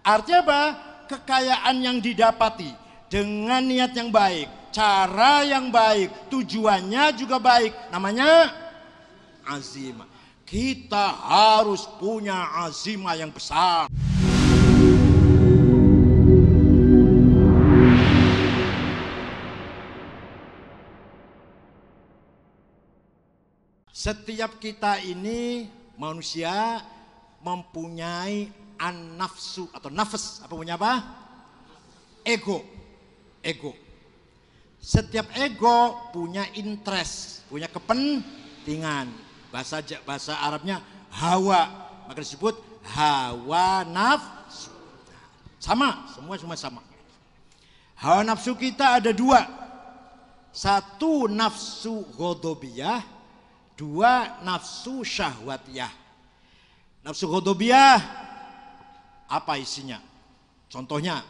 Artinya apa? Kekayaan yang didapati dengan niat yang baik, cara yang baik, tujuannya juga baik, namanya azimah. Kita harus punya azimah yang besar. Setiap kita ini manusia mempunyai an-nafsu atau nafas, apa punya apa? Ego. Setiap ego punya interest, punya kepentingan. Bahasa Arabnya hawa, maka disebut hawa nafsu. Semua sama. Hawa nafsu kita ada dua. Satu nafsu ghadabiyah, dua nafsu syahwatiyah. Nafsu ghadabiyah apa isinya? Contohnya,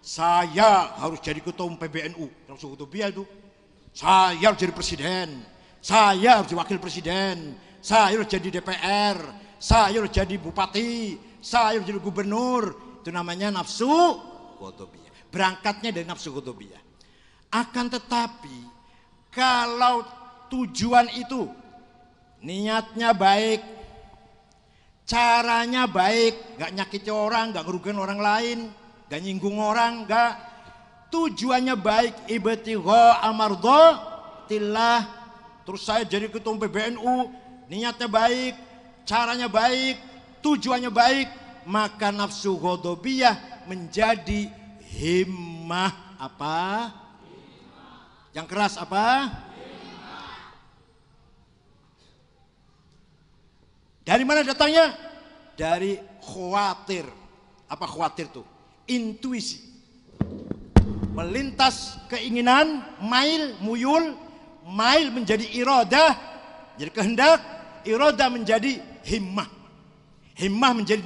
saya harus jadi ketua umum PBNU. Nafsu ghadabiyah itu. Saya harus jadi presiden. Saya harus jadi wakil presiden. Saya harus jadi DPR. Saya harus jadi bupati. Saya harus jadi gubernur. Itu namanya nafsu ghadabiyah. Berangkatnya dari nafsu ghadabiyah. Akan tetapi kalau tujuan itu niatnya baik, caranya baik, gak nyakiti orang, gak ngerugiin orang lain, gak nyinggung orang, gak, tujuannya baik, ibtigha amardhatillah. Terus saya jadi ketua PBNU, niatnya baik, caranya baik, tujuannya baik, maka nafsu ghadabiyah menjadi himmah. Apa? Yang keras apa? Dari mana datangnya? Dari khawatir. Apa khawatir tuh? Intuisi. Melintas keinginan, muyul, mail menjadi iradah, jadi kehendak, iradah menjadi himmah. Himmah menjadi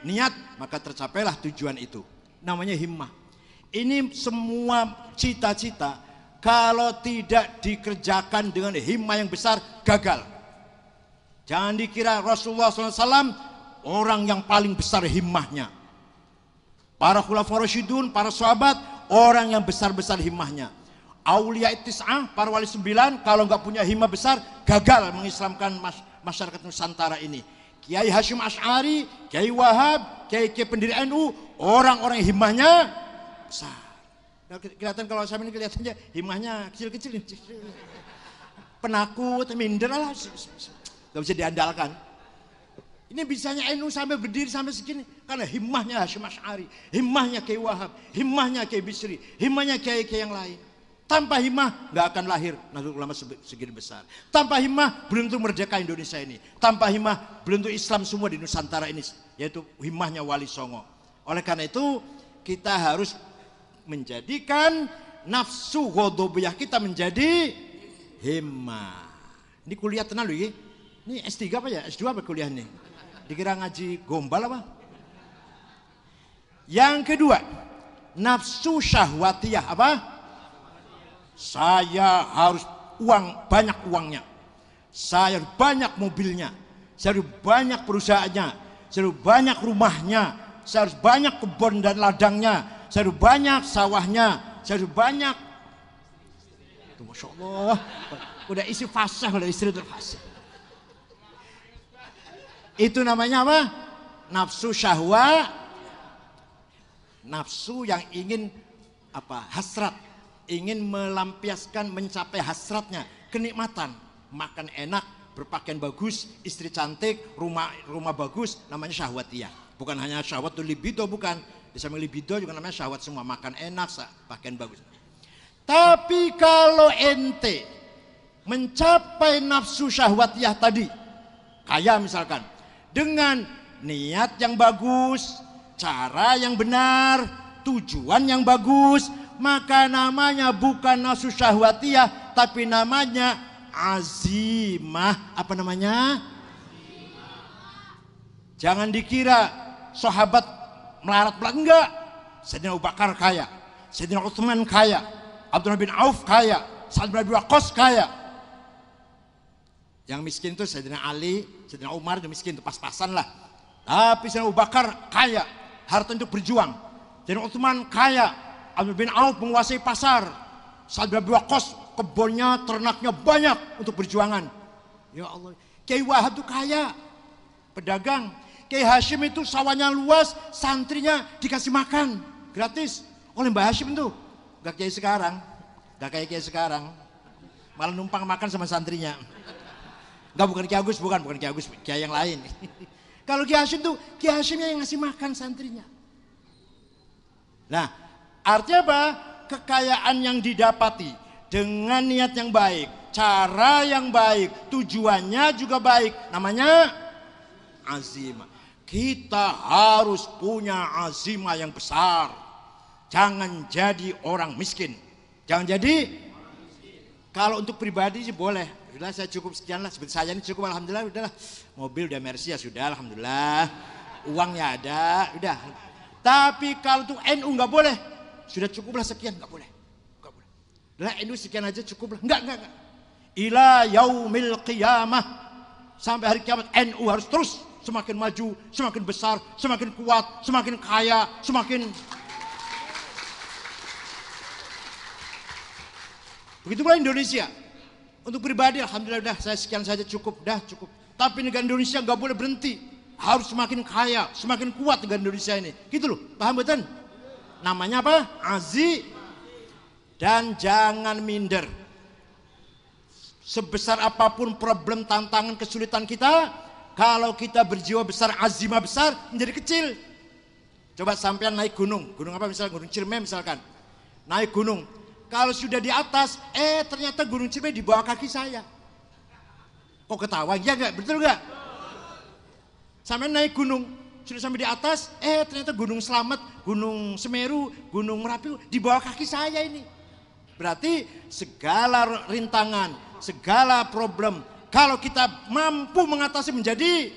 niat, maka tercapailah tujuan itu. Namanya himmah. Ini semua cita-cita kalau tidak dikerjakan dengan himmah yang besar, gagal. Jangan dikira Rasulullah SAW orang yang paling besar himmahnya. Para khulafaur rasyidun, para sahabat, orang yang besar-besar himmahnya. Aulia Tis'ah, para wali 9, kalau nggak punya himmah besar, gagal mengislamkan masyarakat Nusantara ini. Kiai Hashim Asy'ari, Kiai Wahab, Kiai pendiri NU, orang-orang himmahnya besar. Kelihatan kalau saya ini kelihatannya himmahnya kecil-kecil. Penakut, minder lah. Gak bisa diandalkan. Ini bisanya NU sampai berdiri sampai segini karena himmahnya Hashim Asy'ari, himmahnya Kiai Wahab, himmahnya Kiai Bisri, himmahnya Kiai-Kiai yang lain. Tanpa himmah nggak akan lahir Nahdlatul Ulama segini besar. Tanpa himmah belum tentu merdeka Indonesia ini. Tanpa himmah belum tentu Islam semua di Nusantara ini, yaitu himmahnya Wali Songo. Oleh karena itu kita harus menjadikan nafsu ghadabiyah kita menjadi himmah. Ini kuliah tenang loh ini. Ini S3 apa ya? S2 apa kuliah nih? Dikira ngaji gombal apa? Yang kedua, nafsu syahwatiyah apa? Saya harus banyak uangnya. Saya harus banyak mobilnya. Saya harus banyak perusahaannya. Saya harus banyak rumahnya. Saya harus banyak kebun dan ladangnya. Saya harus banyak sawahnya. Saya harus banyak. Itu Masya Allah. Udah isi fasih, udah istri terfasih. Itu namanya apa? Nafsu syahwat. Nafsu yang ingin apa? Hasrat, ingin melampiaskan, mencapai hasratnya, kenikmatan, makan enak, berpakaian bagus, istri cantik, rumah bagus, namanya syahwatiyah. Bukan hanya syahwat itu libido, bukan. Di samping libido juga namanya syahwat semua, makan enak, pakaian bagus. Tapi kalau ente mencapai nafsu syahwatiyah tadi, kayak misalkan dengan niat yang bagus, cara yang benar, tujuan yang bagus, maka namanya bukan nafsu syahwatiyah, tapi namanya azimah. Apa namanya? Jangan dikira sahabat melarat belakang, enggak. Sayyidina Abu Bakar kaya, Sayyidina Utsman kaya, Abdurrahman bin Auf kaya, Sa'ad bin Abi Waqqas kaya. Yang miskin itu Sayyidina Ali, Sayyidina Umar itu miskin, itu pas-pasan lah. Tapi Sayyidina Abu Bakar kaya, harta untuk berjuang. Jadi Utsman kaya, Amr bin Auf menguasai pasar, Sa'ad bin Abi Waqqas kebunnya, ternaknya banyak untuk perjuangan. Ya Allah, Kiai Wahab itu kaya, pedagang. Kiai Hashim itu sawahnya luas, santrinya dikasih makan gratis oleh Mbah Hashim itu. Gak kayak sekarang, gak kayak sekarang, malah numpang makan sama santrinya. Gak, bukan Kiai Agus, bukan Kiai Agus, Kiai yang lain. Kalau Kiai Hashim tuh, Kiai Hashimnya yang ngasih makan santrinya. Nah, artinya apa? Kekayaan yang didapati dengan niat yang baik, cara yang baik, tujuannya juga baik, namanya azimah. Kita harus punya azimah yang besar. Jangan jadi orang miskin. Jangan jadi, kalau untuk pribadi sih boleh. Udah, saya cukup sekian lah, seperti saya ini cukup, alhamdulillah. Udahlah, mobil udah Mercy ya sudah, alhamdulillah. Uangnya ada, udah. Tapi kalau untuk NU nggak boleh, sudah cukuplah sekian, nggak boleh, nggak boleh. Udah, NU sekian aja cukuplah, nggak. Ila yaumil qiyamah, sampai hari kiamat NU harus terus semakin maju, semakin besar, semakin kuat, semakin kaya, semakin. Begitu pula Indonesia. Untuk pribadi, alhamdulillah udah, saya sekian saja cukup, dah cukup. Tapi negara Indonesia nggak boleh berhenti, harus semakin kaya, semakin kuat negara Indonesia ini. Gitu loh, paham betul? Namanya apa? Azim. Dan jangan minder. Sebesar apapun problem, tantangan, kesulitan kita, kalau kita berjiwa besar, azimah besar, menjadi kecil. Coba sampean naik gunung, gunung apa misalnya, gunung Ciremai misalkan. Naik gunung. Kalau sudah di atas, ternyata gunung Ciremai di bawah kaki saya. Kok ketawa? Ya enggak? Betul enggak? Sampai naik gunung, sudah sampai di atas, ternyata gunung Slamet, gunung Semeru, gunung Merapi di bawah kaki saya ini. Berarti segala rintangan, segala problem, kalau kita mampu mengatasi menjadi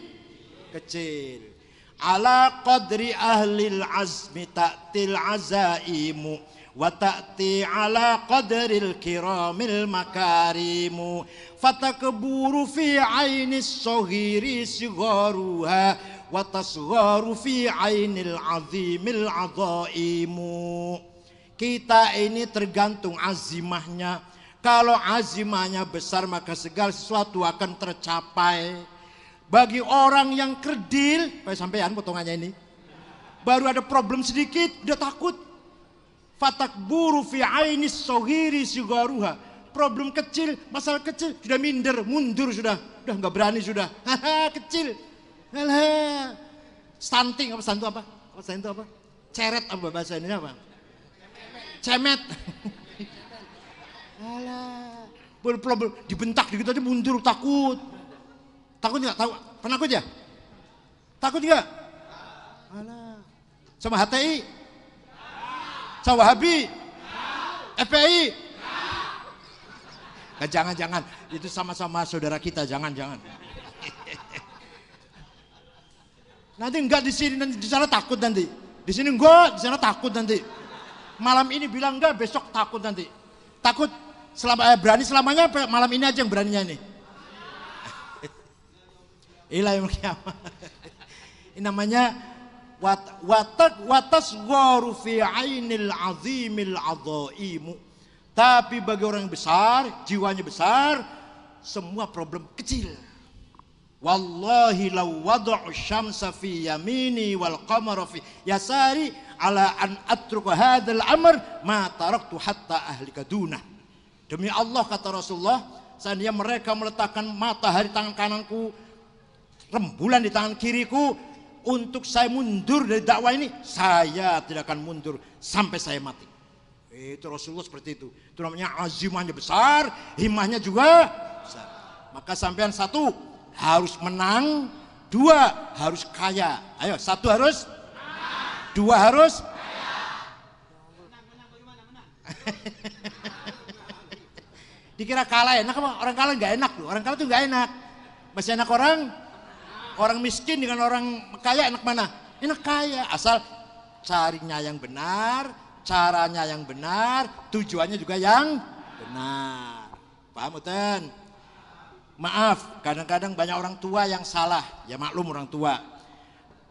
kecil. Ala qadri ahlil azmi ta'til azaimu. Wa ta'ti ala qadril kiramil makarimu fatakburu fi ainis sohiri sigaruha wa tasgharu fi ainil azimil azaimu. Kita ini tergantung azimahnya. Kalau azimahnya besar maka segala sesuatu akan tercapai. Bagi orang yang kerdil, sampean potongannya ini, baru ada problem sedikit udah takut. Fatakburu fi ainis sohiri sigaruha. Problem kecil, masalah kecil sudah minder, mundur sudah nggak berani sudah. Kecil. Alah. Stunting apa stunting apa? Stunting apa? Ceret apa bahasa ini apa? Cemet. Alah. Problem dibentak dikit aja mundur, takut. Takut enggak? Tahu? Penakut ya? Takut enggak? Alah. Sama HTI? Sama Wahabi? FPI? Nah, jangan, itu sama-sama saudara kita, jangan. Nanti enggak di sini, nanti di sana takut nanti. Di sini enggak, di sana takut nanti. Malam ini bilang enggak, besok takut nanti. Takut berani selamanya, malam ini aja yang beraninya ini. Ila yaumil qiyamah. Ini namanya watasgharu fi ainil azimil azaimu. Tapi bagi orang yang besar, jiwanya besar, semua problem kecil. Wallahi law wada'u syamsa fi yamini wal qamara fi yasari ala an atruka hadzal amr ma taraktu hatta ahlika dunah. Demi Allah kata Rasulullah, seandainya mereka meletakkan matahari tangan kananku, rembulan di tangan kiriku, untuk saya mundur dari dakwah ini, saya tidak akan mundur sampai saya mati. Itu Rasulullah seperti itu. Itu namanya azimahnya besar, himmahnya juga besar. Maka sampean satu harus menang, dua harus kaya. Ayo, satu harus, dua harus. Dikira kalah enak apa? Orang kalah nggak enak loh. Orang kalah tuh nggak enak. Masih enak orang miskin dengan orang kaya enak mana? Enak kaya, asal carinya yang benar, caranya yang benar, tujuannya juga yang benar. Paham Uten? Maaf, kadang-kadang banyak orang tua yang salah. Ya maklum orang tua.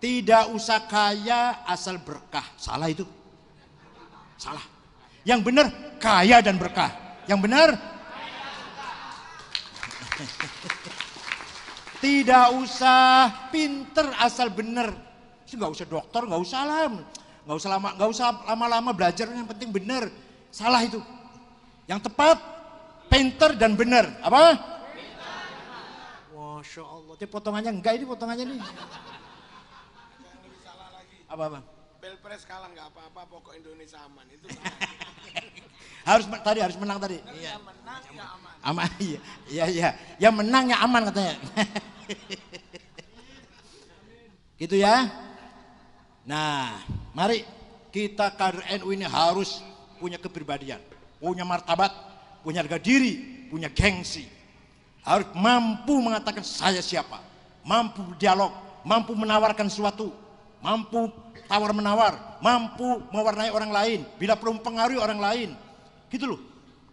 Tidak usah kaya asal berkah. Salah itu. Salah. Yang benar kaya dan berkah. Yang benar tidak usah pinter asal benar. Nggak usah dokter, nggak usah lah. Nggak usah lama-lama belajar, yang penting benar. Salah itu. Yang tepat pinter dan benar. Apa? Masya Allah. Ini potongannya enggak, ini potongannya nih. Apa? Pilpres kalah nggak apa-apa, pokok Indonesia aman itu. harus menang tadi. Iya. Menang ya aman. Aman, iya. Yang menangnya aman katanya. Gitu ya. Nah, mari kita kader NU ini harus punya kepribadian, punya martabat, punya harga diri, punya gengsi. Harus mampu mengatakan saya siapa, mampu berdialog, mampu menawarkan sesuatu, mampu tawar-menawar, mampu mewarnai orang lain, bila perlu mempengaruhi orang lain. Gitu loh.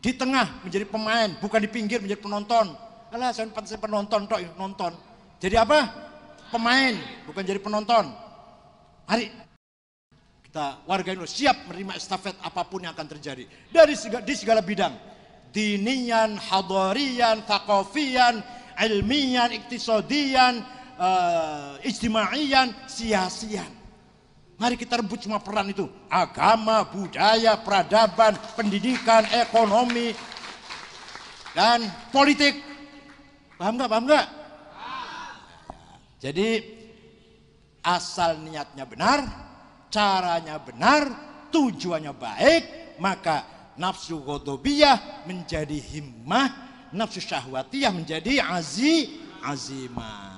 Di tengah menjadi pemain, bukan di pinggir menjadi penonton. Alah, saya penonton tok, nonton. Jadi apa? Pemain, bukan jadi penonton. Mari kita warga Indonesia siap menerima estafet apapun yang akan terjadi di segala bidang, dinian, hadarian, thaqafian, ilmian, iktisadian, ijtimaian, siasian. Mari kita rebut semua peran itu, agama, budaya, peradaban, pendidikan, ekonomi, dan politik. Paham nggak? Jadi asal niatnya benar, caranya benar, tujuannya baik, maka nafsu ghadabiyah menjadi himmah, nafsu syahwatiyah menjadi azimah.